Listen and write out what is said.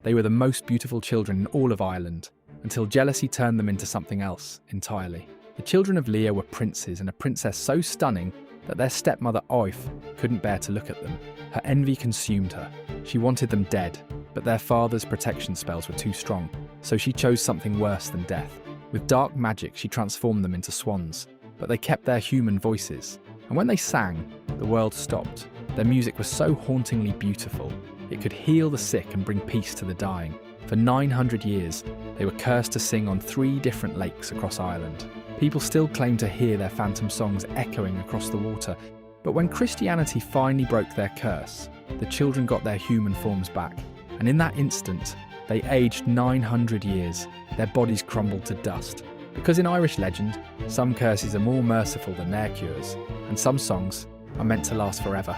They were the most beautiful children in all of Ireland, until jealousy turned them into something else entirely. The children of Leah were princes and a princess so stunning that their stepmother Oif couldn't bear to look at them. Her envy consumed her. She wanted them dead, but their father's protection spells were too strong, so she chose something worse than death. With dark magic, she transformed them into swans, but they kept their human voices. And when they sang, the world stopped. Their music was so hauntingly beautiful, it could heal the sick and bring peace to the dying. For 900 years, they were cursed to sing on 3 different lakes across Ireland. People still claim to hear their phantom songs echoing across the water, but when Christianity finally broke their curse, the children got their human forms back, and in that instant, they aged 900 years. Their bodies crumbled to dust. Because in Irish legend, some curses are more merciful than their cures, and some songs are meant to last forever.